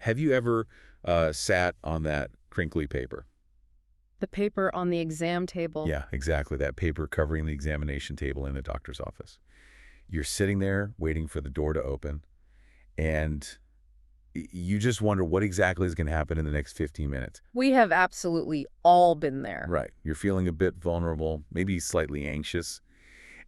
Have you ever sat on that crinkly paper? The paper on the exam table. Yeah, exactly. That paper covering the examination table in the doctor's office. You're sitting there waiting for the door to open, and you just wonder what exactly is going to happen in the next 15 minutes. We have absolutely all been there. Right. You're feeling a bit vulnerable, maybe slightly anxious.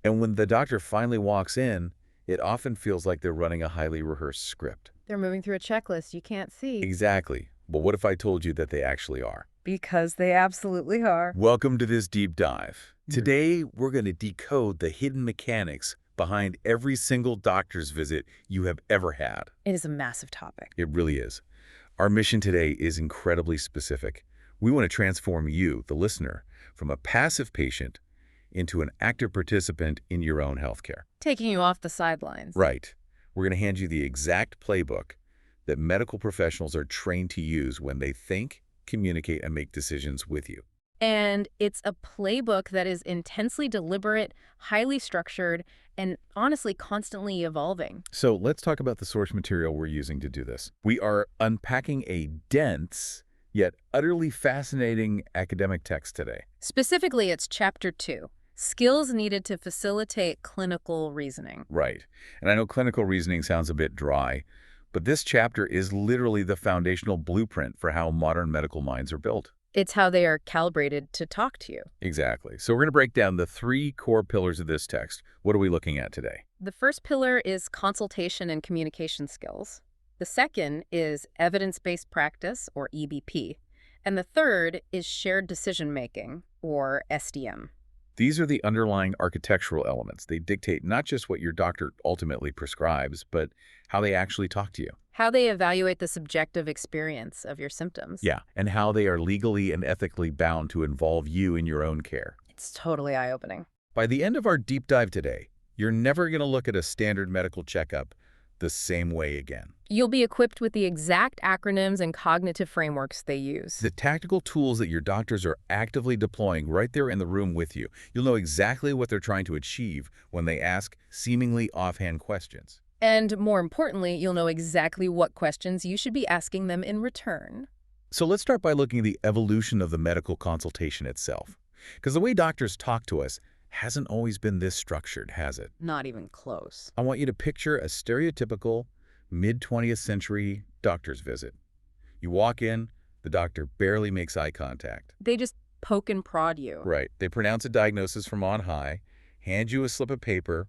And when the doctor finally walks in, it often feels like they're running a highly rehearsed script. They're moving through a checklist you can't see. Exactly. But what if I told you that they actually are? Because they absolutely are. Welcome to this deep dive. Today, we're going to decode the hidden mechanics behind every single doctor's visit you have ever had. It is a massive topic. It really is. Our mission today is incredibly specific. We want to transform you, the listener, from a passive patient into an active participant in your own healthcare. Taking you off the sidelines. Right. We're going to hand you the exact playbook that medical professionals are trained to use when they think, communicate, and make decisions with you. And it's a playbook that is intensely deliberate, highly structured, and honestly constantly evolving. So let's talk about the source material we're using to do this. We are unpacking a dense, yet utterly fascinating academic text today. Specifically, it's Chapter 2, Skills Needed to Facilitate Clinical Reasoning. Right. And I know clinical reasoning sounds a bit dry, but this chapter is literally the foundational blueprint for how modern medical minds are built. It's how they are calibrated to talk to you. Exactly. So we're going to break down the 3 core pillars of this text. What are we looking at today? The first pillar is consultation and communication skills. The second is evidence-based practice, or EBP. And the third is shared decision-making, or SDM. These are the underlying architectural elements. They dictate not just what your doctor ultimately prescribes, but how they actually talk to you. How they evaluate the subjective experience of your symptoms. Yeah, and how they are legally and ethically bound to involve you in your own care. It's totally eye-opening. By the end of our deep dive today, you're never going to look at a standard medical checkup the same way again. You'll be equipped with the exact acronyms and cognitive frameworks they use. The tactical tools that your doctors are actively deploying right there in the room with you. You'll know exactly what they're trying to achieve when they ask seemingly offhand questions. And more importantly, you'll know exactly what questions you should be asking them in return. So let's start by looking at the evolution of the medical consultation itself. Because the way doctors talk to us hasn't always been this structured, has it? Not even close. I want you to picture a stereotypical mid-20th century doctor's visit. You walk in, the doctor barely makes eye contact. They just poke and prod you. Right. They pronounce a diagnosis from on high, hand you a slip of paper,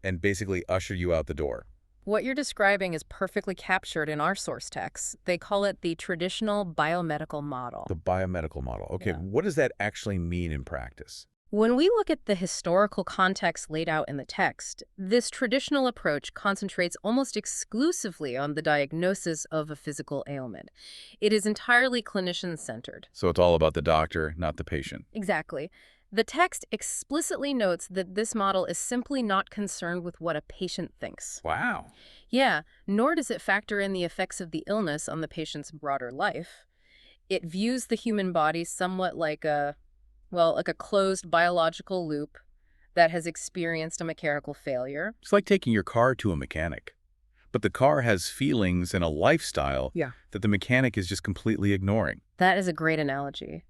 and basically usher you out the door. What you're describing is perfectly captured in our source text. They call it the traditional biomedical model. The biomedical model. Okay, Yeah. What does that actually mean in practice? When we look at the historical context laid out in the text, this traditional approach concentrates almost exclusively on the diagnosis of a physical ailment. It is entirely clinician-centered. So it's all about the doctor, not the patient. Exactly. The text explicitly notes that this model is simply not concerned with what a patient thinks. Wow. Yeah, nor does it factor in the effects of the illness on the patient's broader life. It views the human body somewhat like a closed biological loop that has experienced a mechanical failure. It's like taking your car to a mechanic. But the car has feelings and a lifestyle that the mechanic is just completely ignoring. That is a great analogy.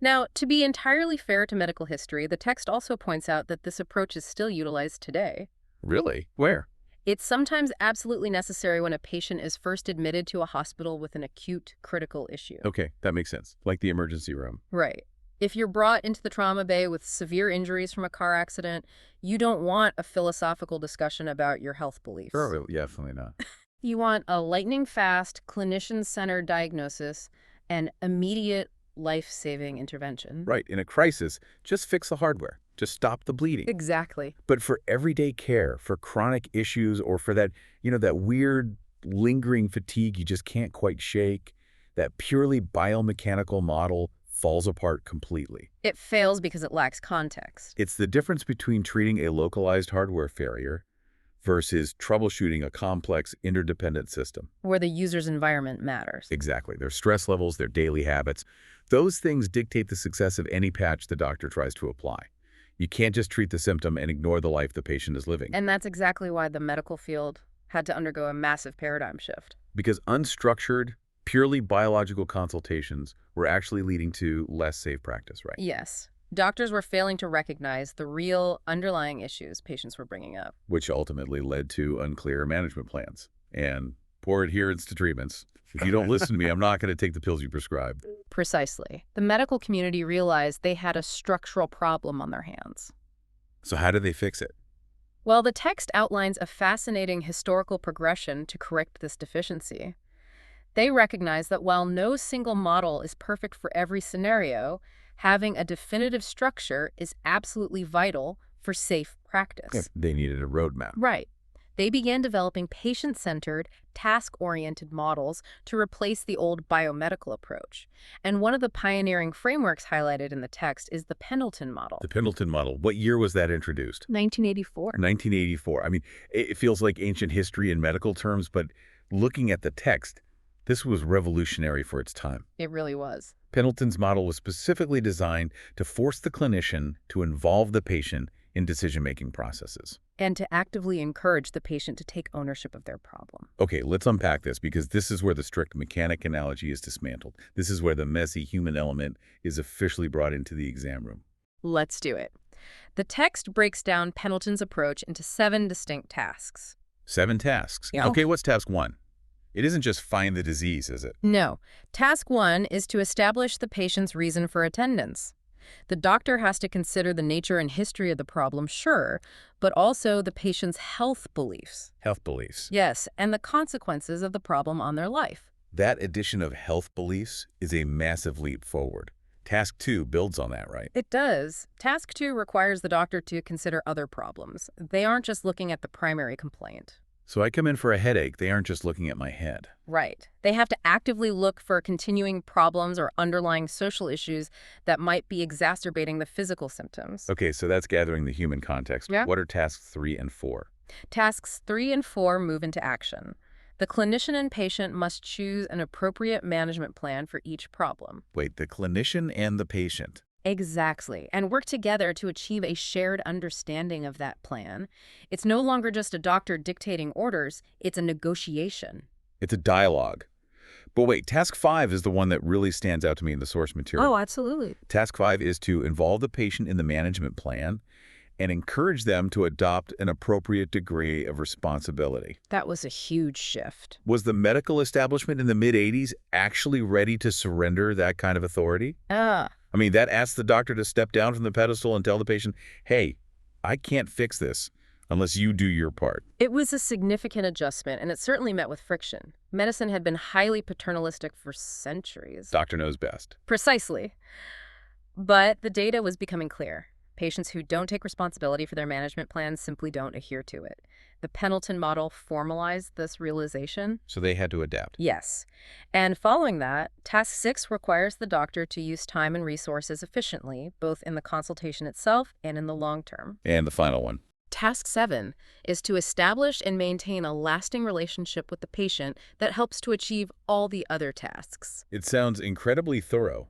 Now, to be entirely fair to medical history, the text also points out that this approach is still utilized today. Really? Where? It's sometimes absolutely necessary when a patient is first admitted to a hospital with an acute, critical issue. Okay, that makes sense. Like the emergency room. Right. If you're brought into the trauma bay with severe injuries from a car accident, you don't want a philosophical discussion about your health beliefs. Sure, definitely not. You want a lightning-fast, clinician-centered diagnosis and immediate life-saving intervention. Right. In a crisis, just fix the hardware. Just stop the bleeding. Exactly. But for everyday care, for chronic issues, or for that, that weird lingering fatigue you just can't quite shake, that purely biomechanical model falls apart completely. It fails because it lacks context. It's the difference between treating a localized hardware failure versus troubleshooting a complex interdependent system. Where the user's environment matters. Exactly. Their stress levels, their daily habits. Those things dictate the success of any patch the doctor tries to apply. You can't just treat the symptom and ignore the life the patient is living. And that's exactly why the medical field had to undergo a massive paradigm shift. Because unstructured, purely biological consultations were actually leading to less safe practice, right? Yes. Doctors were failing to recognize the real underlying issues patients were bringing up. Which ultimately led to unclear management plans and poor adherence to treatments. If you don't listen to me, I'm not going to take the pills you prescribe. Precisely. The medical community realized they had a structural problem on their hands. So how did they fix it? Well, the text outlines a fascinating historical progression to correct this deficiency. They recognize that while no single model is perfect for every scenario, having a definitive structure is absolutely vital for safe practice. Yeah, they needed a roadmap. Right. They began developing patient-centered, task-oriented models to replace the old biomedical approach. And one of the pioneering frameworks highlighted in the text is the Pendleton model. The Pendleton model. What year was that introduced? 1984. 1984. I mean, it feels like ancient history in medical terms, but looking at the text, this was revolutionary for its time. It really was. Pendleton's model was specifically designed to force the clinician to involve the patient in decision-making processes. And to actively encourage the patient to take ownership of their problem. Okay, let's unpack this because this is where the strict mechanic analogy is dismantled. This is where the messy human element is officially brought into the exam room. Let's do it. The text breaks down Pendleton's approach into 7 distinct tasks. 7 tasks. Yeah. Okay, what's task 1? It isn't just find the disease, is it? No. Task 1 is to establish the patient's reason for attendance. The doctor has to consider the nature and history of the problem, sure, but also the patient's health beliefs. Health beliefs. Yes, and the consequences of the problem on their life. That addition of health beliefs is a massive leap forward. Task 2 builds on that, right? It does. Task 2 requires the doctor to consider other problems. They aren't just looking at the primary complaint. So I come in for a headache. They aren't just looking at my head. Right. They have to actively look for continuing problems or underlying social issues that might be exacerbating the physical symptoms. Okay, so that's gathering the human context. Yeah. What are tasks 3 and 4? Tasks 3 and 4 move into action. The clinician and patient must choose an appropriate management plan for each problem. Wait, the clinician and the patient. Exactly, and work together to achieve a shared understanding of that plan. It's no longer just a doctor dictating orders, it's a negotiation. It's a dialogue. But wait, task 5 is the one that really stands out to me in the source material. Oh, absolutely. Task 5 is to involve the patient in the management plan and encourage them to adopt an appropriate degree of responsibility. That was a huge shift. Was the medical establishment in the mid-'80s actually ready to surrender that kind of authority? I mean, that asks the doctor to step down from the pedestal and tell the patient, hey, I can't fix this unless you do your part. It was a significant adjustment, and it certainly met with friction. Medicine had been highly paternalistic for centuries. Doctor knows best. Precisely. But the data was becoming clear. Patients who don't take responsibility for their management plans simply don't adhere to it. The Pendleton model formalized this realization. So they had to adapt. Yes. And following that, Task 6 requires the doctor to use time and resources efficiently, both in the consultation itself and in the long term. And the final one. Task 7 is to establish and maintain a lasting relationship with the patient that helps to achieve all the other tasks. It sounds incredibly thorough.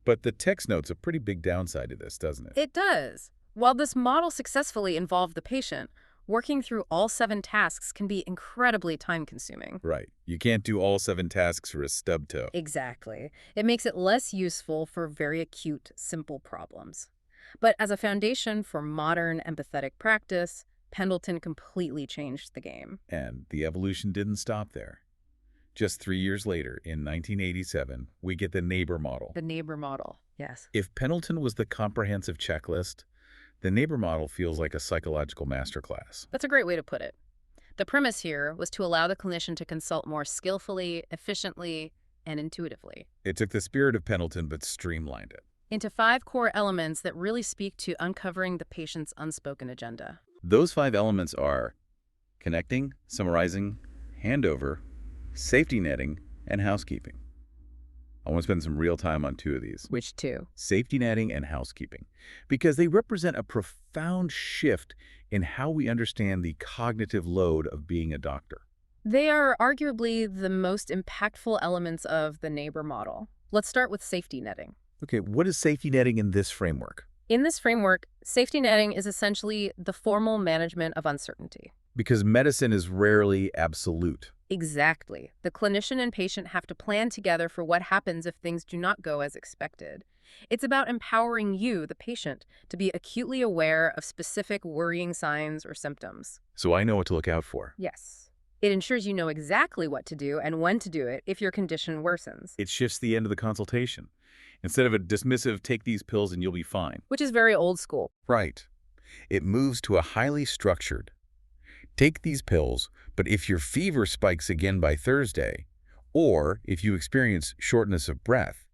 But the text note's a pretty big downside to this, doesn't it? It does. While this model successfully involved the patient, working through all 7 tasks can be incredibly time-consuming. Right. You can't do all 7 tasks for a stub toe. Exactly. It makes it less useful for very acute, simple problems. But as a foundation for modern, empathetic practice, Pendleton completely changed the game. And the evolution didn't stop there. Just 3 years later, in 1987, we get the Neighbor model. The Neighbor model, yes. If Pendleton was the comprehensive checklist, the Neighbor model feels like a psychological masterclass. That's a great way to put it. The premise here was to allow the clinician to consult more skillfully, efficiently, and intuitively. It took the spirit of Pendleton but streamlined it. Into 5 core elements that really speak to uncovering the patient's unspoken agenda. Those 5 elements are connecting, summarizing, handover, safety netting, and housekeeping. I want to spend some real time on 2 of these. Which 2? Safety netting and housekeeping, because they represent a profound shift in how we understand the cognitive load of being a doctor. They are arguably the most impactful elements of the Neighbor model. Let's start with safety netting. Okay, what is safety netting in this framework? In this framework, safety netting is essentially the formal management of uncertainty. Because medicine is rarely absolute. Exactly. The clinician and patient have to plan together for what happens if things do not go as expected. It's about empowering you, the patient, to be acutely aware of specific worrying signs or symptoms. So I know what to look out for. Yes. It ensures you know exactly what to do and when to do it if your condition worsens. It shifts the end of the consultation. Instead of a dismissive, take these pills and you'll be fine. Which is very old school. Right. It moves to a highly structured, take these pills, but if your fever spikes again by Thursday, or if you experience shortness of breath,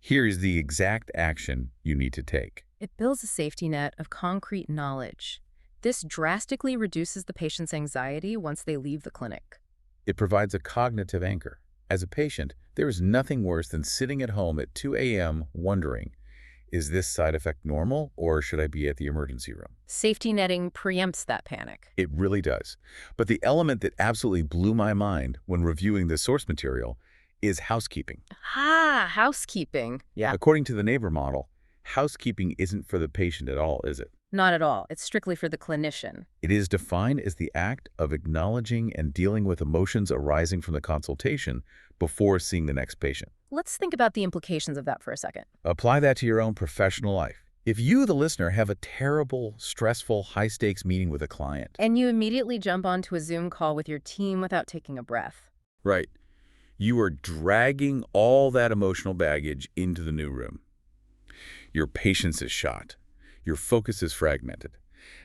here is the exact action you need to take. It builds a safety net of concrete knowledge. This drastically reduces the patient's anxiety once they leave the clinic. It provides a cognitive anchor. As a patient, there is nothing worse than sitting at home at 2 a.m. wondering, is this side effect normal or should I be at the emergency room? Safety netting preempts that panic. It really does. But the element that absolutely blew my mind when reviewing the source material is housekeeping. Housekeeping. Yeah. According to the Neighbor model, housekeeping isn't for the patient at all, is it? Not at all. It's strictly for the clinician. It is defined as the act of acknowledging and dealing with emotions arising from the consultation before seeing the next patient. Let's think about the implications of that for a second. Apply that to your own professional life. If you, the listener, have a terrible, stressful, high-stakes meeting with a client, And you immediately jump onto a Zoom call with your team without taking a breath. right, you are dragging all that emotional baggage into the new room. Your patience is shot. Your focus is fragmented.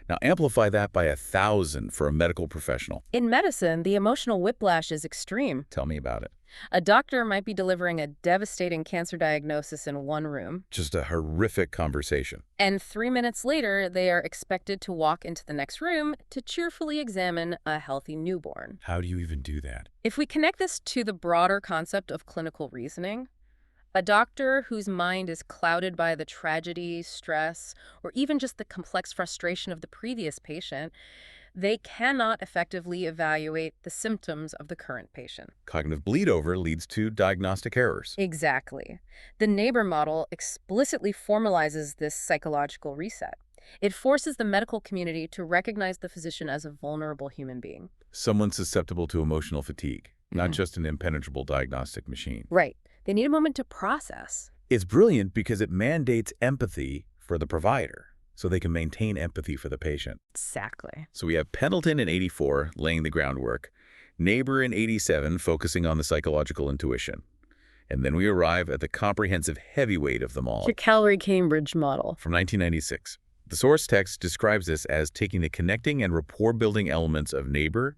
Now amplify that by 1,000 for a medical professional. In medicine, the emotional whiplash is extreme. Tell me about it. A doctor might be delivering a devastating cancer diagnosis in one room, Just a horrific conversation. and 3 minutes later, they are expected to walk into the next room to cheerfully examine a healthy newborn. How do you even do that? If we connect this to the broader concept of clinical reasoning, a doctor whose mind is clouded by the tragedy, stress, or even just the complex frustration of the previous patient, they cannot effectively evaluate the symptoms of the current patient. Cognitive bleed over leads to diagnostic errors. Exactly. The Neighbor model explicitly formalizes this psychological reset. It forces the medical community to recognize the physician as a vulnerable human being. Someone susceptible to emotional fatigue, not Mhm. just an impenetrable diagnostic machine. Right. They need a moment to process. It's brilliant because it mandates empathy for the provider, so they can maintain empathy for the patient. Exactly. So we have Pendleton in 84 laying the groundwork, Neighbor in 87 focusing on the psychological intuition. And then we arrive at the comprehensive heavyweight of them all The Calgary-Cambridge model. from 1996. The source text describes this as taking the connecting and rapport-building elements of Neighbor,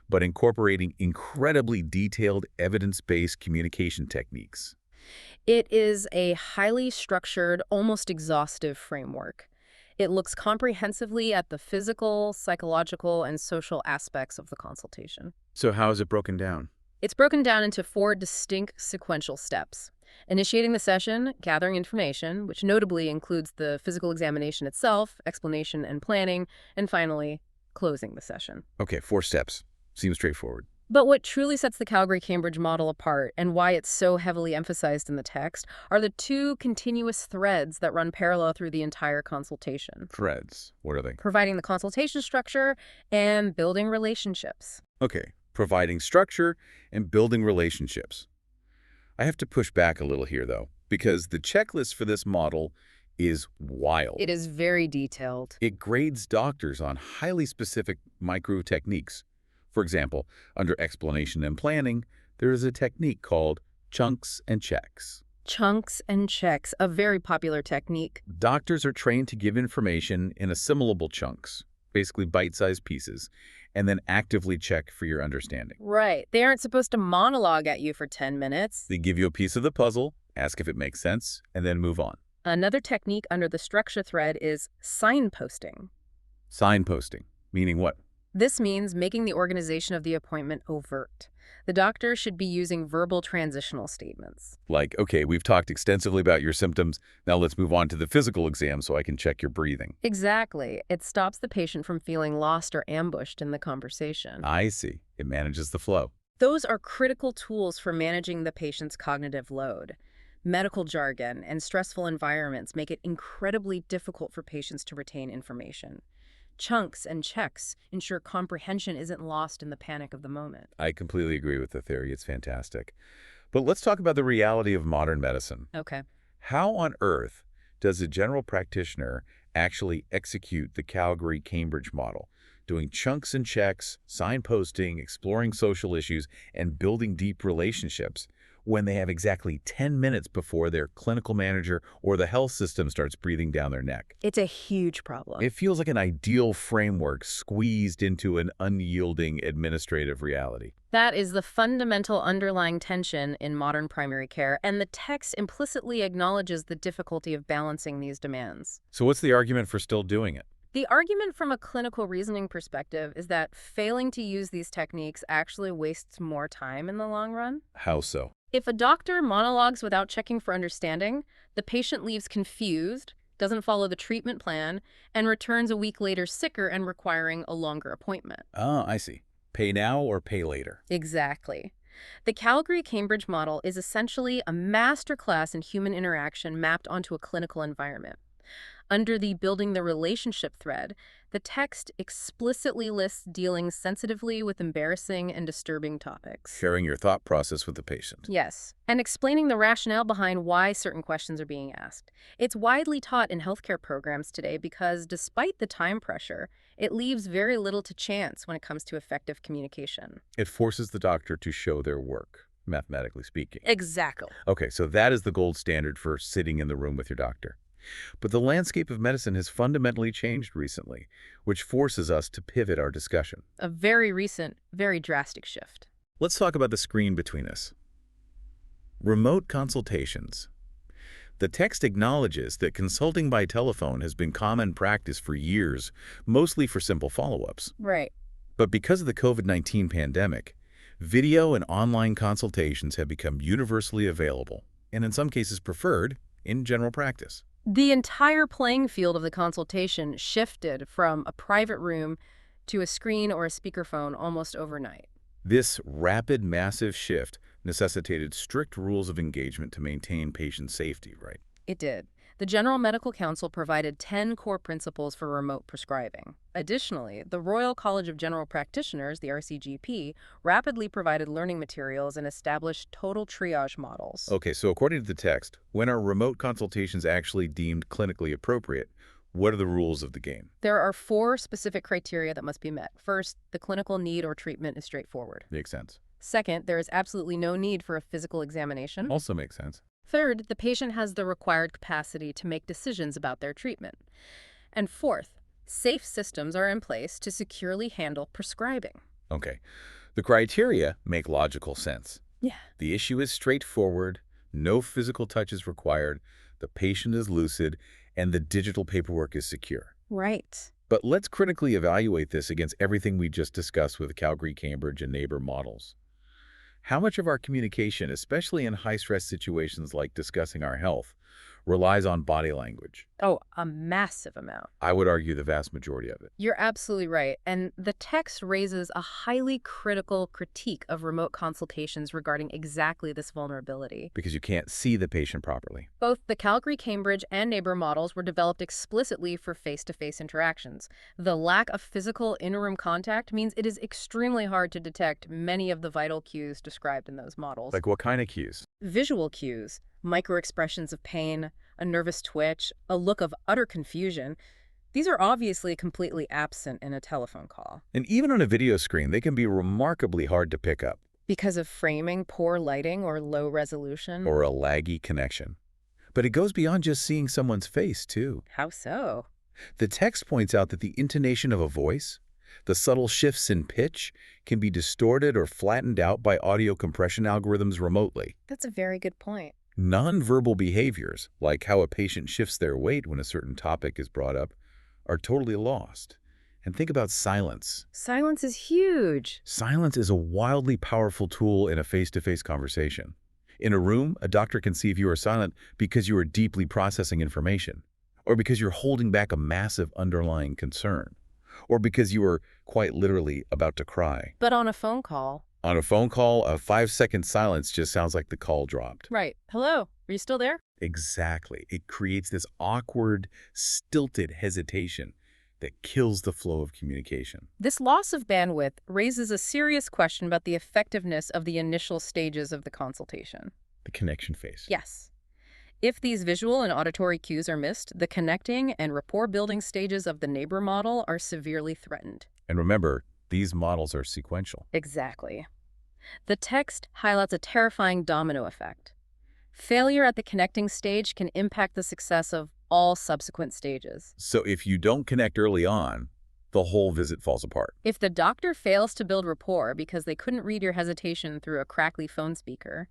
but incorporating incredibly detailed evidence-based communication techniques. It is a highly structured, almost exhaustive framework. It looks comprehensively at the physical, psychological, and social aspects of the consultation. So how is it broken down? It's broken down into 4 distinct sequential steps. Initiating the session, gathering information, which notably includes the physical examination itself, explanation and planning, and finally, closing the session. Okay, 4 steps. Seems straightforward. But what truly sets the Calgary-Cambridge model apart and why it's so heavily emphasized in the text are the 2 continuous threads that run parallel through the entire consultation, Threads. What are they? providing the consultation structure and building relationships. Okay, providing structure and building relationships. I have to push back a little here, though, because the checklist for this model is wild. It is very detailed. It grades doctors on highly specific micro techniques. For example, under explanation and planning, there is a technique called chunks and checks. Chunks and checks, a very popular technique. Doctors are trained to give information in assimilable chunks, basically bite-sized pieces, and then actively check for your understanding. Right. They aren't supposed to monologue at you for 10 minutes. They give you a piece of the puzzle, ask if it makes sense, and then move on. Another technique under the structure thread is signposting. Signposting, meaning what? This means making the organization of the appointment overt. The doctor should be using verbal transitional statements. Like, okay, we've talked extensively about your symptoms, now let's move on to the physical exam so I can check your breathing. Exactly. It stops the patient from feeling lost or ambushed in the conversation. I see. It manages the flow. Those are critical tools for managing the patient's cognitive load. Medical jargon and stressful environments make it incredibly difficult for patients to retain information. Chunks and checks ensure comprehension isn't lost in the panic of the moment. I completely agree with the theory. It's fantastic. But let's talk about the reality of modern medicine. Okay. How on earth does a general practitioner actually execute the Calgary-Cambridge model, doing chunks and checks, signposting, exploring social issues, and building deep relationships when they have exactly 10 minutes before their clinical manager or the health system starts breathing down their neck? It's a huge problem. It feels like an ideal framework squeezed into an unyielding administrative reality. That is the fundamental underlying tension in modern primary care, and the text implicitly acknowledges the difficulty of balancing these demands. So what's the argument for still doing it? The argument from a clinical reasoning perspective is that failing to use these techniques actually wastes more time in the long run. How so? If a doctor monologues without checking for understanding, the patient leaves confused, doesn't follow the treatment plan, and returns a week later sicker and requiring a longer appointment. Oh, I see. Pay now or pay later. Exactly. The Calgary-Cambridge model is essentially a masterclass in human interaction mapped onto a clinical environment. Under the building the relationship thread, the text explicitly lists dealing sensitively with embarrassing and disturbing topics. Sharing your thought process with the patient. Yes, and explaining the rationale behind why certain questions are being asked. It's widely taught in healthcare programs today because, despite the time pressure, it leaves very little to chance when it comes to effective communication. It forces the doctor to show their work, mathematically speaking. Exactly. Okay, so that is the gold standard for sitting in the room with your doctor. But the landscape of medicine has fundamentally changed recently, which forces us to pivot our discussion. A very recent, very drastic shift. Let's talk about the screen between us. Remote consultations. The text acknowledges that consulting by telephone has been common practice for years, mostly for simple follow-ups. Right. But because of the COVID-19 pandemic, video and online consultations have become universally available, and in some cases preferred, in general practice. The entire playing field of the consultation shifted from a private room to a screen or a speakerphone almost overnight. This rapid, massive shift necessitated strict rules of engagement to maintain patient safety, right? It did. The General Medical Council provided 10 core principles for remote prescribing. Additionally, the Royal College of General Practitioners, the RCGP, rapidly provided learning materials and established total triage models. Okay, so according to the text, when are remote consultations actually deemed clinically appropriate? What are the rules of the game? There are 4 specific criteria that must be met. First, the clinical need or treatment is straightforward. Makes sense. Second, there is absolutely no need for a physical examination. Also makes sense. Third, the patient has the required capacity to make decisions about their treatment. And fourth, safe systems are in place to securely handle prescribing. Okay. The criteria make logical sense. Yeah. The issue is straightforward, no physical touch is required, the patient is lucid, and the digital paperwork is secure. Right. But let's critically evaluate this against everything we just discussed with the Calgary-Cambridge and Neighbour models. How much of our communication, especially in high-stress situations like discussing our health, relies on body language? Oh, a massive amount. I would argue the vast majority of it. You're absolutely right. And the text raises a highly critical critique of remote consultations regarding exactly this vulnerability. Because you can't see the patient properly. Both the Calgary-Cambridge and Neighbour models were developed explicitly for face-to-face interactions. The lack of physical in-room contact means it is extremely hard to detect many of the vital cues described in those models. Like what kind of cues? Visual cues, microexpressions of pain, a nervous twitch, a look of utter confusion. These are obviously completely absent in a telephone call. And even on a video screen, they can be remarkably hard to pick up. Because of framing, poor lighting, or low resolution. Or a laggy connection. But it goes beyond just seeing someone's face, too. How so? The text points out that the intonation of a voice, the subtle shifts in pitch, can be distorted or flattened out by audio compression algorithms remotely. That's a very good point. Nonverbal behaviors, like how a patient shifts their weight when a certain topic is brought up, are totally lost. And think about silence. Silence is huge. Silence is a wildly powerful tool in a face-to-face conversation. In a room, a doctor can see if you are silent because you are deeply processing information, or because you're holding back a massive underlying concern, or because you are quite literally about to cry. But on a phone call... On a phone call, a 5-second silence just sounds like the call dropped. Right. Hello? Are you still there? Exactly. It creates this awkward, stilted hesitation, that kills the flow of communication. This loss of bandwidth raises a serious question about the effectiveness of the initial stages of the consultation. The connection phase. Yes. If these visual and auditory cues are missed, the connecting and rapport-building stages of the neighbor model are severely threatened. And remember, these models are sequential. Exactly. The text highlights a terrifying domino effect. Failure at the connecting stage can impact the success of all subsequent stages. So if you don't connect early on, the whole visit falls apart. If the doctor fails to build rapport because they couldn't read your hesitation through a crackly phone speaker,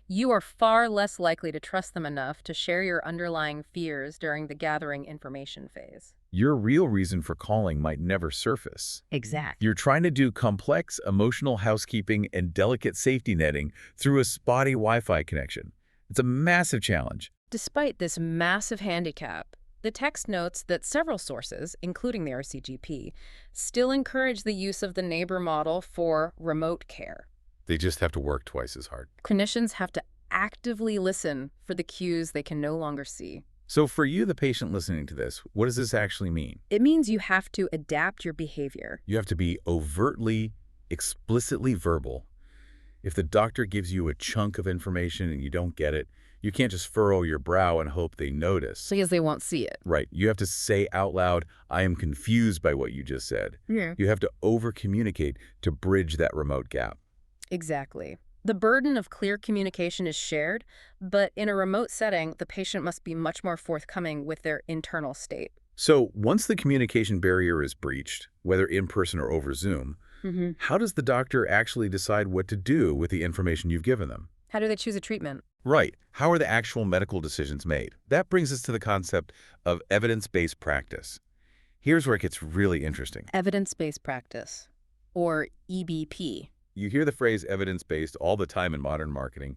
you are far less likely to trust them enough to share your underlying fears during the gathering information phase. Your real reason for calling might never surface. Exactly. You're trying to do complex emotional housekeeping and delicate safety netting through a spotty Wi-Fi connection. It's a massive challenge. Despite this massive handicap, the text notes that several sources, including the RCGP, still encourage the use of the neighbor model for remote care. They just have to work twice as hard. Clinicians have to actively listen for the cues they can no longer see. So for you, the patient listening to this, what does this actually mean? It means you have to adapt your behavior. You have to be overtly, explicitly verbal. If the doctor gives you a chunk of information and you don't get it, you can't just furrow your brow and hope they notice. Because they won't see it. Right. You have to say out loud, I am confused by what you just said. Yeah. You have to over-communicate to bridge that remote gap. Exactly. The burden of clear communication is shared, but in a remote setting, the patient must be much more forthcoming with their internal state. So once the communication barrier is breached, whether in person or over Zoom, how does the doctor actually decide what to do with the information you've given them? How do they choose a treatment? Right. How are the actual medical decisions made? That brings us to the concept of evidence-based practice. Here's where it gets really interesting. Evidence-based practice, or EBP. You hear the phrase evidence-based all the time in modern marketing.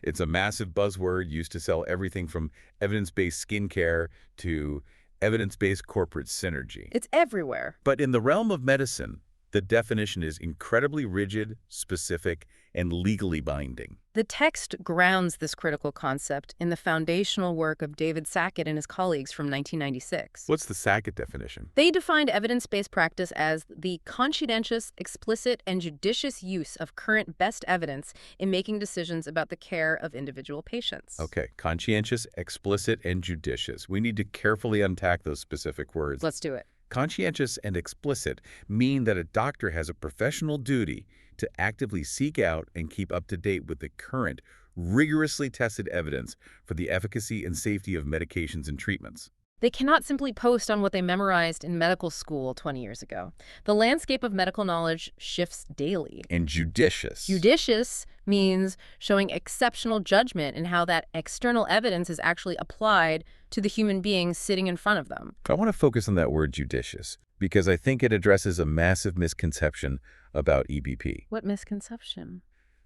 It's a massive buzzword used to sell everything from evidence-based skincare to evidence-based corporate synergy. It's everywhere. But in the realm of medicine, the definition is incredibly rigid, specific, and legally binding. The text grounds this critical concept in the foundational work of David Sackett and his colleagues from 1996. What's the Sackett definition? They defined evidence-based practice as the conscientious, explicit, and judicious use of current best evidence in making decisions about the care of individual patients. Okay, conscientious, explicit, and judicious. We need to carefully unpack those specific words. Let's do it. Conscientious and explicit mean that a doctor has a professional duty to actively seek out and keep up to date with the current, rigorously tested evidence for the efficacy and safety of medications and treatments. They cannot simply post on what they memorized in medical school 20 years ago. The landscape of medical knowledge shifts daily. And judicious. Judicious means showing exceptional judgment in how that external evidence is actually applied to the human being sitting in front of them. I want to focus on that word judicious because I think it addresses a massive misconception about EBP. What misconception?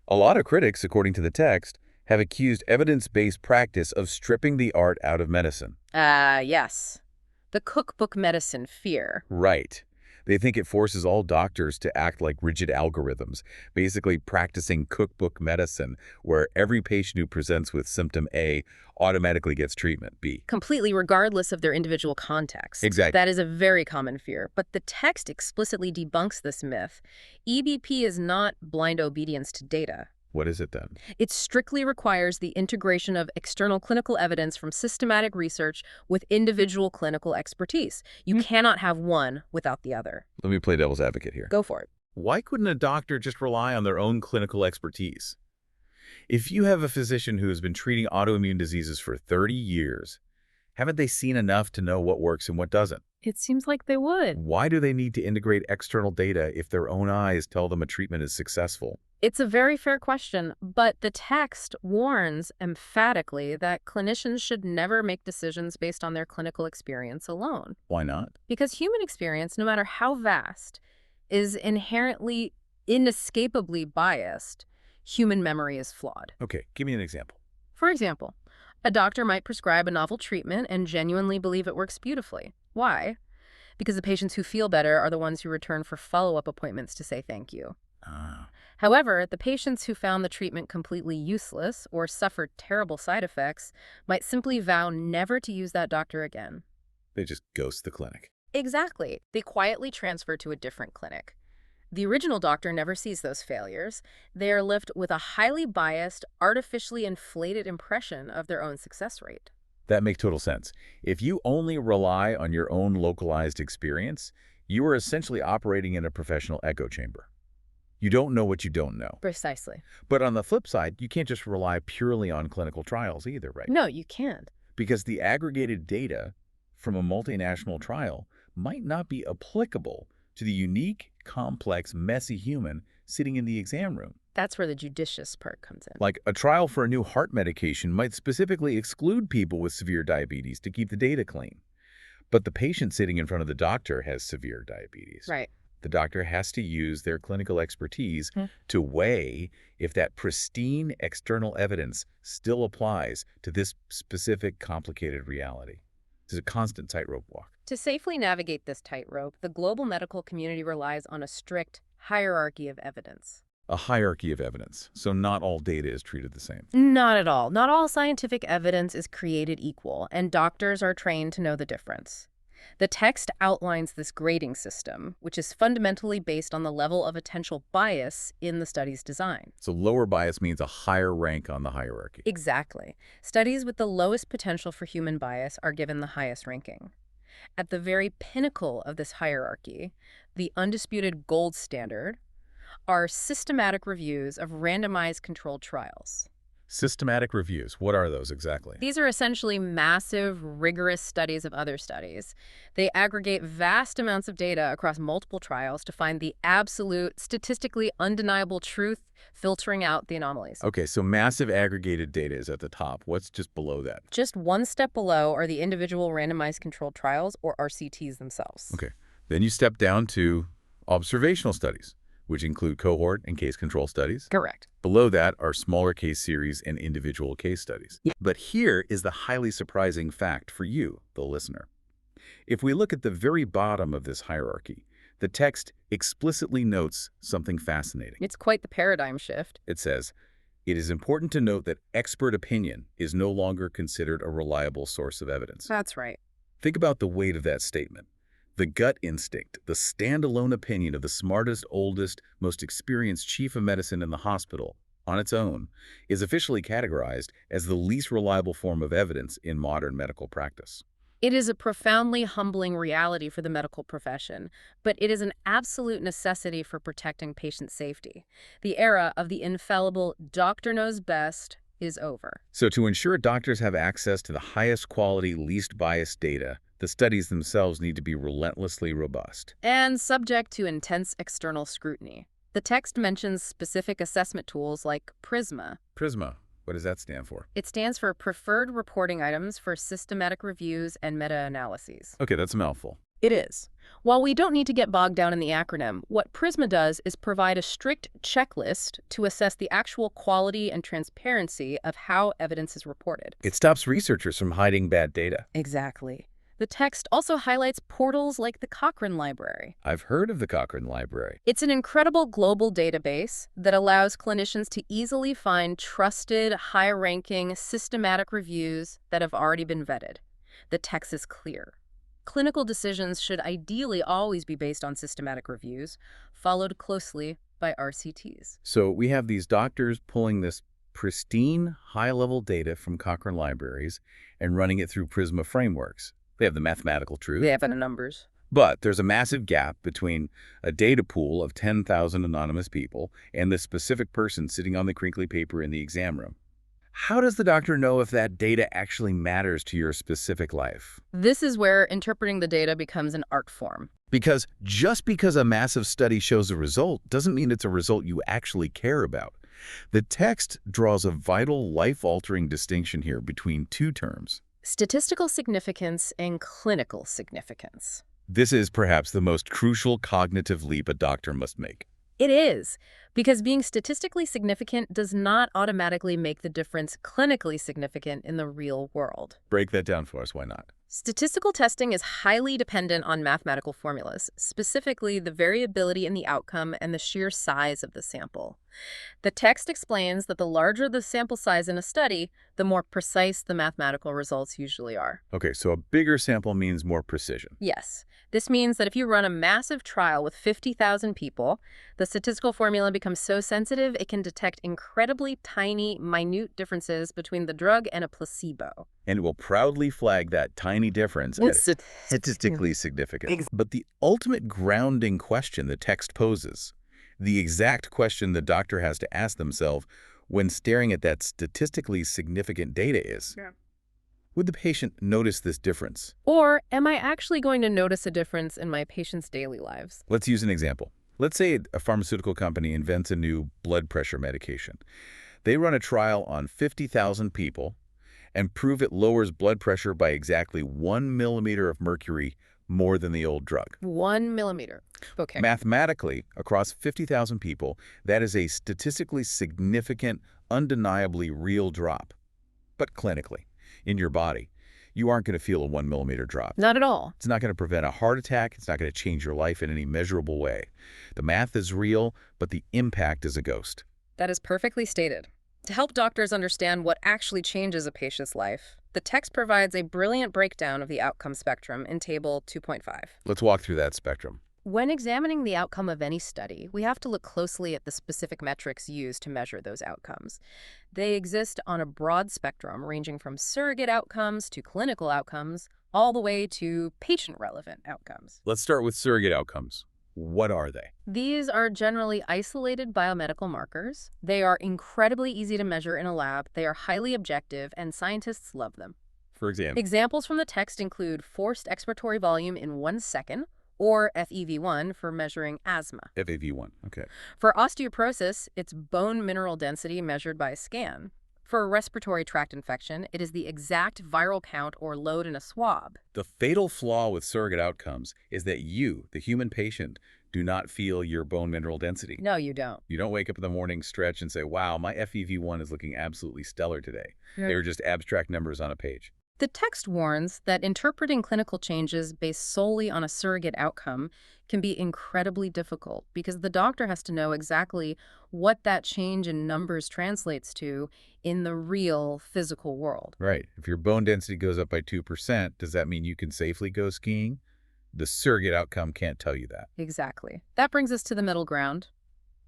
A lot of critics, according to the text, have accused evidence-based practice of stripping the art out of medicine. Yes. The cookbook medicine fear. Right. They think it forces all doctors to act like rigid algorithms, basically practicing cookbook medicine, where every patient who presents with symptom A automatically gets treatment B. Completely regardless of their individual context. Exactly. That is a very common fear. But the text explicitly debunks this myth. EBP is not blind obedience to data. What is it then? It strictly requires the integration of external clinical evidence from systematic research with individual clinical expertise. You cannot have one without the other. Let me play devil's advocate here. Go for it. Why couldn't a doctor just rely on their own clinical expertise? If you have a physician who has been treating autoimmune diseases for 30 years, haven't they seen enough to know what works and what doesn't? It seems like they would. Why do they need to integrate external data if their own eyes tell them a treatment is successful? It's a very fair question, but the text warns emphatically that clinicians should never make decisions based on their clinical experience alone. Why not? Because human experience, no matter how vast, is inherently, inescapably biased. Human memory is flawed. Okay, give me an example. For example, a doctor might prescribe a novel treatment and genuinely believe it works beautifully. Why? Because the patients who feel better are the ones who return for follow-up appointments to say thank you. However, the patients who found the treatment completely useless or suffered terrible side effects might simply vow never to use that doctor again. They just ghost the clinic. Exactly. They quietly transfer to a different clinic. The original doctor never sees those failures. They are left with a highly biased, artificially inflated impression of their own success rate. That makes total sense. If you only rely on your own localized experience, you are essentially operating in a professional echo chamber. You don't know what you don't know. Precisely. But on the flip side, you can't just rely purely on clinical trials either, right? No, you can't. Because the aggregated data from a multinational trial might not be applicable to the unique, complex, messy human sitting in the exam room. That's where the judicious part comes in. Like a trial for a new heart medication might specifically exclude people with severe diabetes to keep the data clean. But the patient sitting in front of the doctor has severe diabetes. Right. The doctor has to use their clinical expertise to weigh if that pristine external evidence still applies to this specific complicated reality. It's a constant tightrope walk. To safely navigate this tightrope, the global medical community relies on a strict hierarchy of evidence. A hierarchy of evidence, so not all data is treated the same. Not at all. Not all scientific evidence is created equal, and doctors are trained to know the difference. The text outlines this grading system, which is fundamentally based on the level of potential bias in the study's design. So lower bias means a higher rank on the hierarchy. Exactly. Studies with the lowest potential for human bias are given the highest ranking. At the very pinnacle of this hierarchy, the undisputed gold standard, are systematic reviews of randomized controlled trials. Systematic reviews, what are those exactly? These are essentially massive, rigorous studies of other studies. They aggregate vast amounts of data across multiple trials to find the absolute, statistically undeniable truth, filtering out the anomalies. Okay, so massive aggregated data is at the top. What's just below that? Just one step below are the individual randomized controlled trials, or RCTs themselves. Okay, then you step down to observational studies, which include cohort and case control studies. Correct. Below that are smaller case series and individual case studies. Yeah. But here is the highly surprising fact for you, the listener. If we look at the very bottom of this hierarchy, the text explicitly notes something fascinating. It's quite the paradigm shift. It says, "It is important to note that expert opinion is no longer considered a reliable source of evidence." That's right. Think about the weight of that statement. The gut instinct, the standalone opinion of the smartest, oldest, most experienced chief of medicine in the hospital, on its own, is officially categorized as the least reliable form of evidence in modern medical practice. It is a profoundly humbling reality for the medical profession, but it is an absolute necessity for protecting patient safety. The era of the infallible doctor knows best is over. So to ensure doctors have access to the highest quality, least biased data, the studies themselves need to be relentlessly robust. And subject to intense external scrutiny. The text mentions specific assessment tools like PRISMA. PRISMA, what does that stand for? It stands for Preferred Reporting Items for Systematic Reviews and Meta-Analyses. Okay, that's a mouthful. It is. While we don't need to get bogged down in the acronym, what PRISMA does is provide a strict checklist to assess the actual quality and transparency of how evidence is reported. It stops researchers from hiding bad data. Exactly. The text also highlights portals like the Cochrane Library. I've heard of the Cochrane Library. It's an incredible global database that allows clinicians to easily find trusted, high-ranking, systematic reviews that have already been vetted. The text is clear. Clinical decisions should ideally always be based on systematic reviews, followed closely by RCTs. So we have these doctors pulling this pristine, high-level data from Cochrane libraries and running it through PRISMA frameworks. They have the mathematical truth. They have the numbers. But there's a massive gap between a data pool of 10,000 anonymous people and the specific person sitting on the crinkly paper in the exam room. How does the doctor know if that data actually matters to your specific life? This is where interpreting the data becomes an art form. Because just because a massive study shows a result doesn't mean it's a result you actually care about. The text draws a vital, life-altering distinction here between two terms: Statistical significance and clinical significance. This is perhaps the most crucial cognitive leap a doctor must make. It is, because being statistically significant does not automatically make the difference clinically significant in the real world. Break that down for us, why not? Statistical testing is highly dependent on mathematical formulas, specifically the variability in the outcome and the sheer size of the sample. The text explains that the larger the sample size in a study, the more precise the mathematical results usually are. Okay, so a bigger sample means more precision. Yes. This means that if you run a massive trial with 50,000 people, the statistical formula becomes so sensitive it can detect incredibly tiny, minute differences between the drug and a placebo. And it will proudly flag that tiny difference as statistically significant. But the ultimate grounding question the text poses, the exact question the doctor has to ask themselves when staring at that statistically significant data is, would the patient notice this difference? Or am I actually going to notice a difference in my patient's daily lives? Let's use an example. Let's say a pharmaceutical company invents a new blood pressure medication. They run a trial on 50,000 people and prove it lowers blood pressure by exactly 1 millimeter of mercury more than the old drug. 1 millimeter. Okay. Mathematically, across 50,000 people, that is a statistically significant, undeniably real drop. But clinically, in your body, you aren't going to feel a 1 millimeter drop. Not at all. It's not going to prevent a heart attack. It's not going to change your life in any measurable way. The math is real, but the impact is a ghost. That is perfectly stated. To help doctors understand what actually changes a patient's life, the text provides a brilliant breakdown of the outcome spectrum in Table 2.5. Let's walk through that spectrum. When examining the outcome of any study, we have to look closely at the specific metrics used to measure those outcomes. They exist on a broad spectrum ranging from surrogate outcomes to clinical outcomes, all the way to patient-relevant outcomes. Let's start with surrogate outcomes. What are they? These are generally isolated biomedical markers. They are incredibly easy to measure in a lab, they are highly objective, and scientists love them. For example? Examples from the text include forced expiratory volume in 1 second, or FEV1 for measuring asthma. FEV1, okay. For osteoporosis, it's bone mineral density measured by a scan. For a respiratory tract infection, it is the exact viral count or load in a swab. The fatal flaw with surrogate outcomes is that you, the human patient, do not feel your bone mineral density. No, you don't. You don't wake up in the morning, stretch, and say, wow, my FEV1 is looking absolutely stellar today. They were just abstract numbers on a page. The text warns that interpreting clinical changes based solely on a surrogate outcome can be incredibly difficult because the doctor has to know exactly what that change in numbers translates to in the real physical world. Right. If your bone density goes up by 2%, does that mean you can safely go skiing? The surrogate outcome can't tell you that. Exactly. That brings us to the middle ground,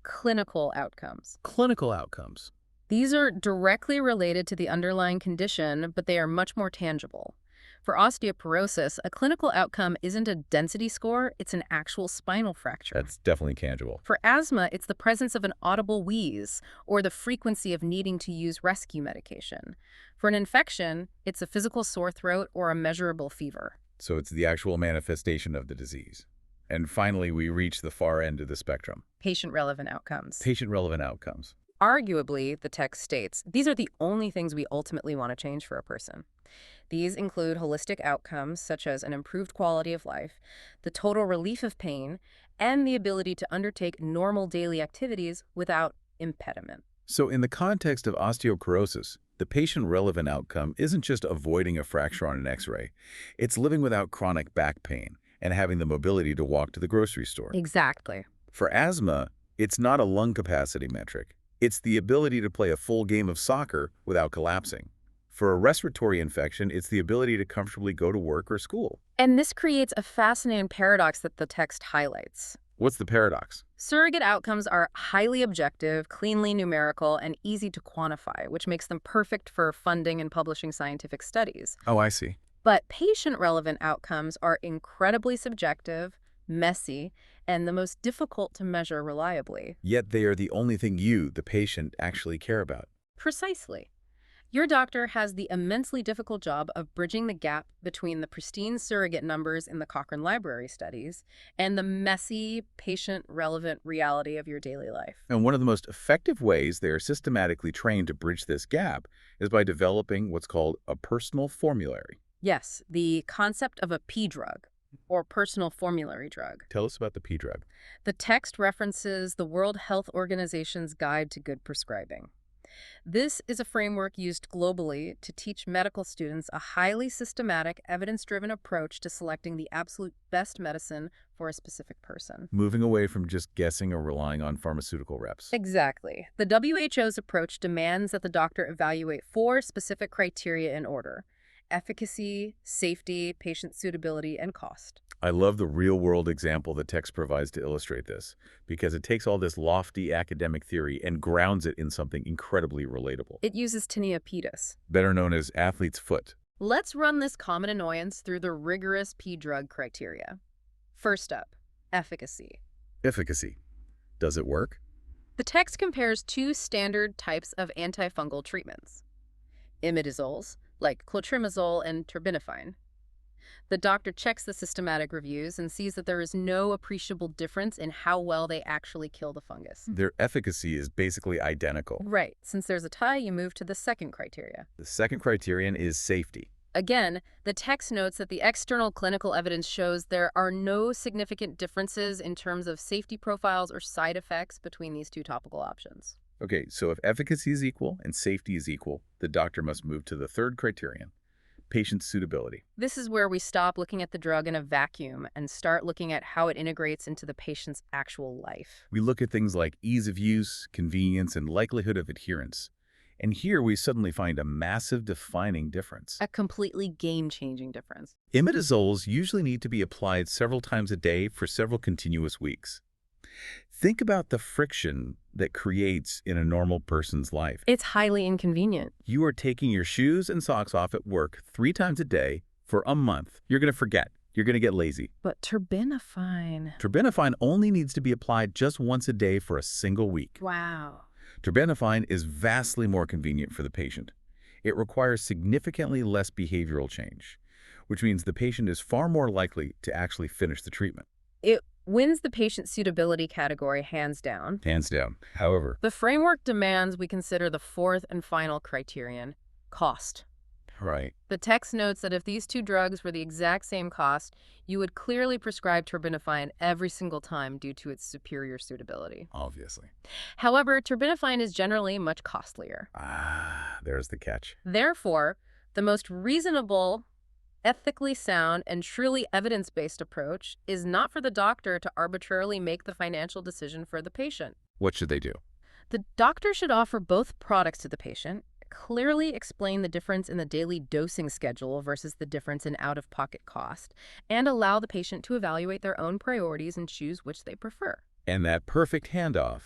clinical outcomes. Clinical outcomes. These are directly related to the underlying condition, but they are much more tangible. For osteoporosis, a clinical outcome isn't a density score, it's an actual spinal fracture. That's definitely tangible. For asthma, it's the presence of an audible wheeze or the frequency of needing to use rescue medication. For an infection, it's a physical sore throat or a measurable fever. So it's the actual manifestation of the disease. And finally, we reach the far end of the spectrum. Patient-relevant outcomes. Patient-relevant outcomes. Arguably, the text states, these are the only things we ultimately want to change for a person. These include holistic outcomes, such as an improved quality of life, the total relief of pain, and the ability to undertake normal daily activities without impediment. So in the context of osteoporosis, the patient-relevant outcome isn't just avoiding a fracture on an X-ray. It's living without chronic back pain and having the mobility to walk to the grocery store. Exactly. For asthma, it's not a lung capacity metric. It's the ability to play a full game of soccer without collapsing. For a respiratory infection, it's the ability to comfortably go to work or school. And this creates a fascinating paradox that the text highlights. What's the paradox? Surrogate outcomes are highly objective, cleanly numerical, and easy to quantify, which makes them perfect for funding and publishing scientific studies. Oh, I see. But patient-relevant outcomes are incredibly subjective, messy, and the most difficult to measure reliably. Yet they are the only thing you, the patient, actually care about. Precisely. Your doctor has the immensely difficult job of bridging the gap between the pristine surrogate numbers in the Cochrane Library studies and the messy, patient-relevant reality of your daily life. And one of the most effective ways they are systematically trained to bridge this gap is by developing what's called a personal formulary. Yes, the concept of a P drug, or personal formulary drug. Tell us about the P drug. The text references the World Health Organization's Guide to Good Prescribing. This is a framework used globally to teach medical students a highly systematic, evidence-driven approach to selecting the absolute best medicine for a specific person. Moving away from just guessing or relying on pharmaceutical reps. Exactly. The WHO's approach demands that the doctor evaluate 4 specific criteria in order: efficacy, safety, patient suitability, and cost. I love the real-world example the text provides to illustrate this, because it takes all this lofty academic theory and grounds it in something incredibly relatable. It uses tinea pedis, Better known as athlete's foot. Let's run this common annoyance through the rigorous P-drug criteria. First up, efficacy. Efficacy. Does it work? The text compares two standard types of antifungal treatments: imidazoles, like clotrimazole and terbinafine. The doctor checks the systematic reviews and sees that there is no appreciable difference in how well they actually kill the fungus. Their efficacy is basically identical. Right. Since there's a tie, you move to the second criteria. The second criterion is safety. Again, the text notes that the external clinical evidence shows there are no significant differences in terms of safety profiles or side effects between these two topical options. Okay, so if efficacy is equal and safety is equal, the doctor must move to the third criterion, patient suitability. This is where we stop looking at the drug in a vacuum and start looking at how it integrates into the patient's actual life. We look at things like ease of use, convenience, and likelihood of adherence. And here we suddenly find a massive defining difference. A completely game-changing difference. Imidazoles usually need to be applied several times a day for several continuous weeks. Think about the friction that creates in a normal person's life. It's highly inconvenient. You are taking your shoes and socks off at work 3 times a day for a month. You're going to forget. You're going to get lazy. But terbinafine. Terbinafine only needs to be applied just once a day for a single week. Wow. Terbinafine is vastly more convenient for the patient. It requires significantly less behavioral change, which means the patient is far more likely to actually finish the treatment. It wins the patient suitability category hands down. Hands down. However, The framework demands we consider the fourth and final criterion: cost. right, The text notes that if these two drugs were the exact same cost, you would clearly prescribe terbinafine every single time due to its superior suitability. obviously. However, terbinafine is generally much costlier. There's the catch. Therefore, the most reasonable, ethically sound, and truly evidence-based approach is not for the doctor to arbitrarily make the financial decision for the patient. What should they do? The doctor should offer both products to the patient, clearly explain the difference in the daily dosing schedule versus the difference in out-of-pocket cost, and allow the patient to evaluate their own priorities and choose which they prefer. And that perfect handoff,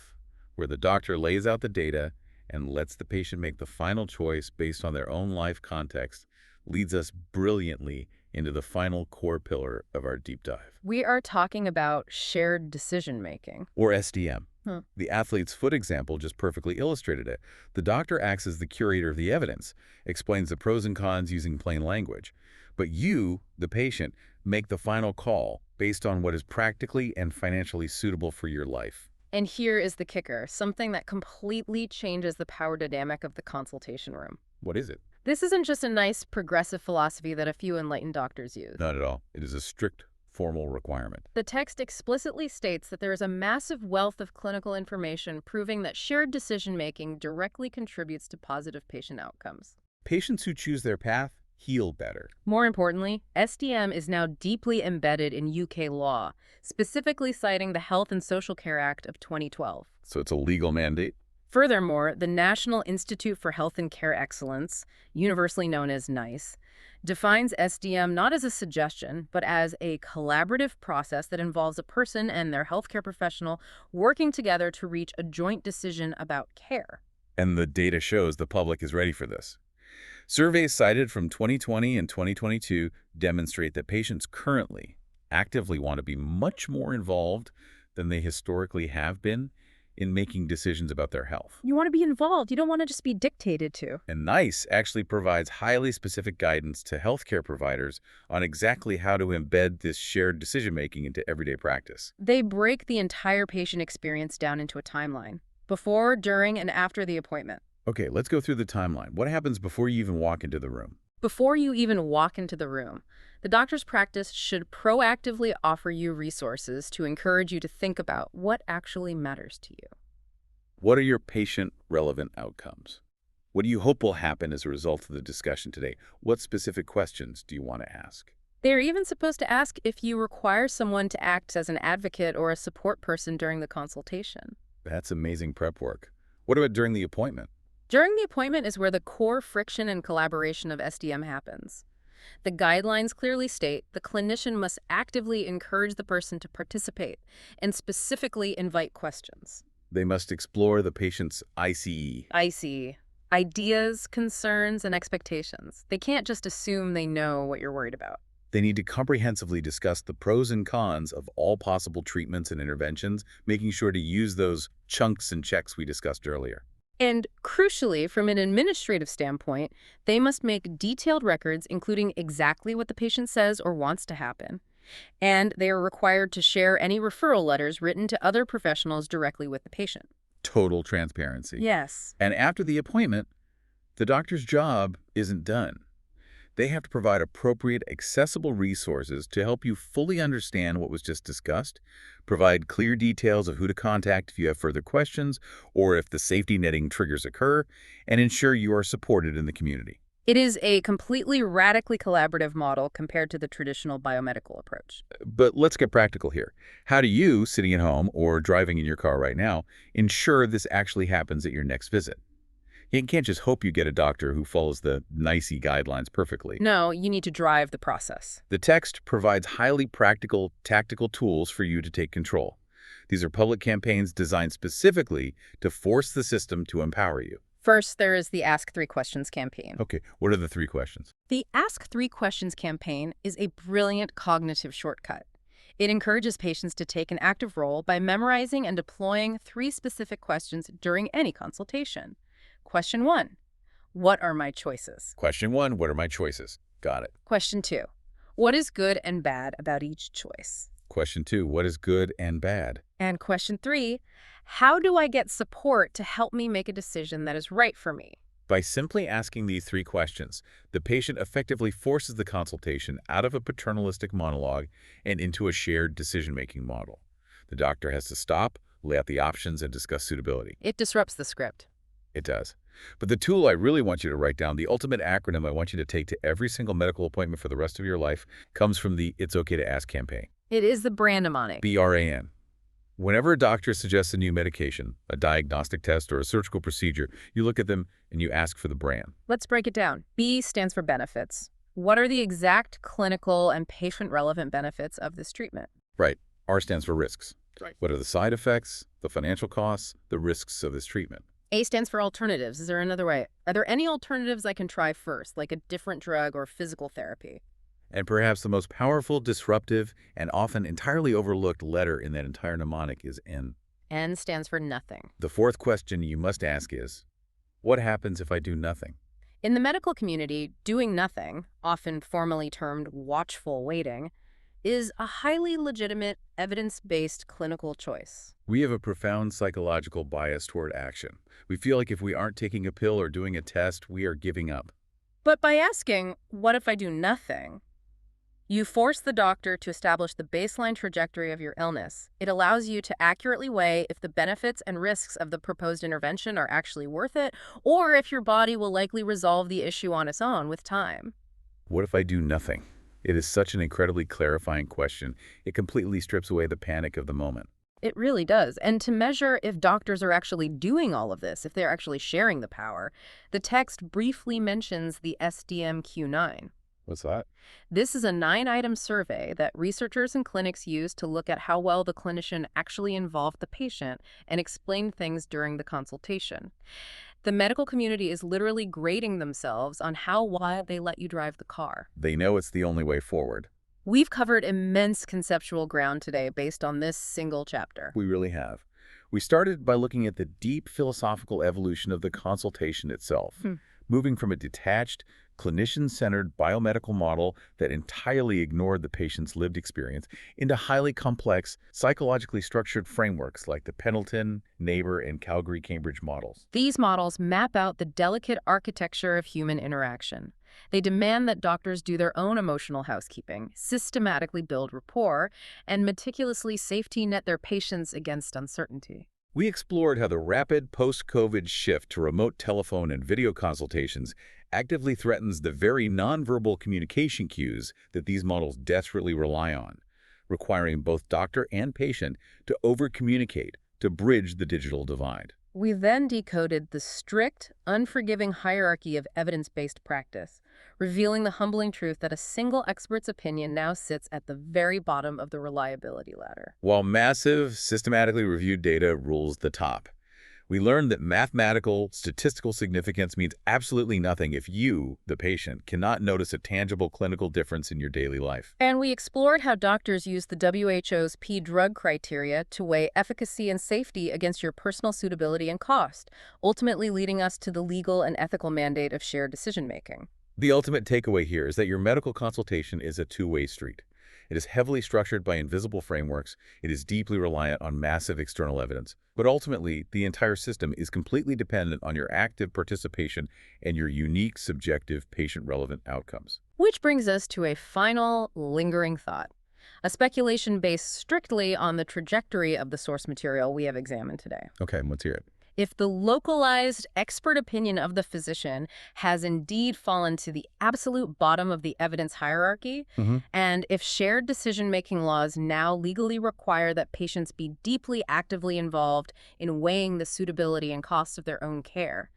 where the doctor lays out the data and lets the patient make the final choice based on their own life context, leads us brilliantly into the final core pillar of our deep dive. We are talking about shared decision-making. Or SDM. Hmm. The athlete's foot example just perfectly illustrated it. The doctor acts as the curator of the evidence, explains the pros and cons using plain language. But you, the patient, make the final call based on what is practically and financially suitable for your life. And here is the kicker, something that completely changes the power dynamic of the consultation room. What is it? This isn't just a nice progressive philosophy that a few enlightened doctors use. Not at all. It is a strict formal requirement. The text explicitly states that there is a massive wealth of clinical information proving that shared decision-making directly contributes to positive patient outcomes. Patients who choose their path heal better. More importantly, SDM is now deeply embedded in UK law, specifically citing the Health and Social Care Act of 2012. So it's a legal mandate? Furthermore, the National Institute for Health and Care Excellence, universally known as NICE, defines SDM not as a suggestion, but as a collaborative process that involves a person and their healthcare professional working together to reach a joint decision about care. And the data shows the public is ready for this. Surveys cited from 2020 and 2022 demonstrate that patients currently actively want to be much more involved than they historically have been in making decisions about their health. You want to be involved. You don't want to just be dictated to. And NICE actually provides highly specific guidance to healthcare providers on exactly how to embed this shared decision-making into everyday practice. They break the entire patient experience down into a timeline: before, during, and after the appointment. Okay, let's go through the timeline. What happens before you even walk into the room? Before you even walk into the room, the doctor's practice should proactively offer you resources to encourage you to think about what actually matters to you. What are your patient-relevant outcomes? What do you hope will happen as a result of the discussion today? What specific questions do you want to ask? They're even supposed to ask if you require someone to act as an advocate or a support person during the consultation. That's amazing prep work. What about during the appointment? During the appointment is where the core friction and collaboration of SDM happens. The guidelines clearly state the clinician must actively encourage the person to participate and specifically invite questions. They must explore the patient's ICE. I see. Ideas, concerns, and expectations. They can't just assume they know what you're worried about. They need to comprehensively discuss the pros and cons of all possible treatments and interventions, making sure to use those chunks and checks we discussed earlier. And crucially, from an administrative standpoint, they must make detailed records including exactly what the patient says or wants to happen. And they are required to share any referral letters written to other professionals directly with the patient. Total transparency. Yes. And after the appointment, the doctor's job isn't done. They have to provide appropriate, accessible resources to help you fully understand what was just discussed, provide clear details of who to contact if you have further questions or if the safety netting triggers occur, and ensure you are supported in the community. It is a completely radically collaborative model compared to the traditional biomedical approach. But let's get practical here. How do you, sitting at home or driving in your car right now, ensure this actually happens at your next visit? You can't just hope you get a doctor who follows the NICE guidelines perfectly. No, you need to drive the process. The text provides highly practical, tactical tools for you to take control. These are public campaigns designed specifically to force the system to empower you. First, there is the Ask 3 Questions campaign. Okay, what are the 3 questions? The Ask 3 Questions campaign is a brilliant cognitive shortcut. It encourages patients to take an active role by memorizing and deploying 3 specific questions during any consultation. Question 1, what are my choices? Question 1, what are my choices? Got it. Question 2, what is good and bad about each choice? Question 2, what is good and bad? And question 3, how do I get support to help me make a decision that is right for me? By simply asking these 3 questions, the patient effectively forces the consultation out of a paternalistic monologue and into a shared decision-making model. The doctor has to stop, lay out the options, and discuss suitability. It disrupts the script. It does. But the tool I really want you to write down, the ultimate acronym I want you to take to every single medical appointment for the rest of your life, comes from the It's Okay to Ask campaign. It is the BRAN mnemonic. BRAN. Whenever a doctor suggests a new medication, a diagnostic test, or a surgical procedure, you look at them and you ask for the BRAN. Let's break it down. B stands for benefits. What are the exact clinical and patient-relevant benefits of this treatment? Right. R stands for risks. Right. What are the side effects, the financial costs, the risks of this treatment? A stands for alternatives. Is there another way? Are there any alternatives I can try first, like a different drug or physical therapy? And perhaps the most powerful, disruptive, and often entirely overlooked letter in that entire mnemonic is N. N stands for nothing. The 4th question you must ask is, what happens if I do nothing? In the medical community, doing nothing, often formally termed watchful waiting, is a highly legitimate, evidence-based clinical choice. We have a profound psychological bias toward action. We feel like if we aren't taking a pill or doing a test, we are giving up. But by asking, what if I do nothing? You force the doctor to establish the baseline trajectory of your illness. It allows you to accurately weigh if the benefits and risks of the proposed intervention are actually worth it, or if your body will likely resolve the issue on its own with time. What if I do nothing? It is such an incredibly clarifying question. It completely strips away the panic of the moment. It really does. And to measure if doctors are actually doing all of this, if they're actually sharing the power, the text briefly mentions the SDMQ9. What's that? This is a 9-item survey that researchers and clinics use to look at how well the clinician actually involved the patient and explained things during the consultation. The medical community is literally grading themselves on how well they let you drive the car. They know it's the only way forward. We've covered immense conceptual ground today based on this single chapter. We really have. We started by looking at the deep philosophical evolution of the consultation itself, moving from a detached, clinician-centered biomedical model that entirely ignored the patient's lived experience into highly complex, psychologically structured frameworks like the Pendleton, Neighbour, and Calgary-Cambridge models. These models map out the delicate architecture of human interaction. They demand that doctors do their own emotional housekeeping, systematically build rapport, and meticulously safety net their patients against uncertainty. We explored how the rapid post-COVID shift to remote telephone and video consultations actively threatens the very nonverbal communication cues that these models desperately rely on, requiring both doctor and patient to over-communicate to bridge the digital divide. We then decoded the strict, unforgiving hierarchy of evidence-based practice, revealing the humbling truth that a single expert's opinion now sits at the very bottom of the reliability ladder. While massive, systematically reviewed data rules the top, we learned that mathematical, statistical significance means absolutely nothing if you, the patient, cannot notice a tangible clinical difference in your daily life. And we explored how doctors use the WHO's P-drug criteria to weigh efficacy and safety against your personal suitability and cost, ultimately leading us to the legal and ethical mandate of shared decision-making. The ultimate takeaway here is that your medical consultation is a two-way street. It is heavily structured by invisible frameworks. It is deeply reliant on massive external evidence. But ultimately, the entire system is completely dependent on your active participation and your unique, subjective, patient-relevant outcomes. Which brings us to a final, lingering thought, a speculation based strictly on the trajectory of the source material we have examined today. Okay, let's hear it. If the localized expert opinion of the physician has indeed fallen to the absolute bottom of the evidence hierarchy, and if shared decision-making laws now legally require that patients be deeply actively involved in weighing the suitability and costs of their own care,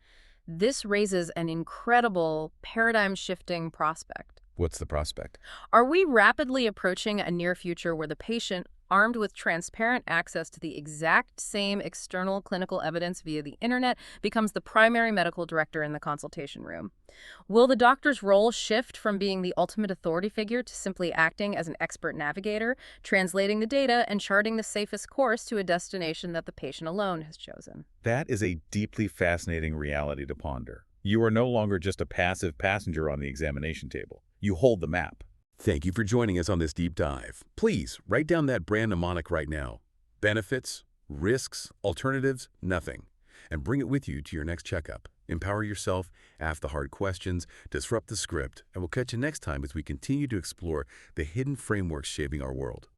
this raises an incredible paradigm-shifting prospect. What's the prospect? Are we rapidly approaching a near future where the patient, armed with transparent access to the exact same external clinical evidence via the internet, becomes the primary medical director in the consultation room? Will the doctor's role shift from being the ultimate authority figure to simply acting as an expert navigator, translating the data and charting the safest course to a destination that the patient alone has chosen? That is a deeply fascinating reality to ponder. You are no longer just a passive passenger on the examination table. You hold the map. Thank you for joining us on this deep dive. Please write down that brand mnemonic right now. Benefits, risks, alternatives, nothing. And bring it with you to your next checkup. Empower yourself, ask the hard questions, disrupt the script, and we'll catch you next time as we continue to explore the hidden frameworks shaping our world.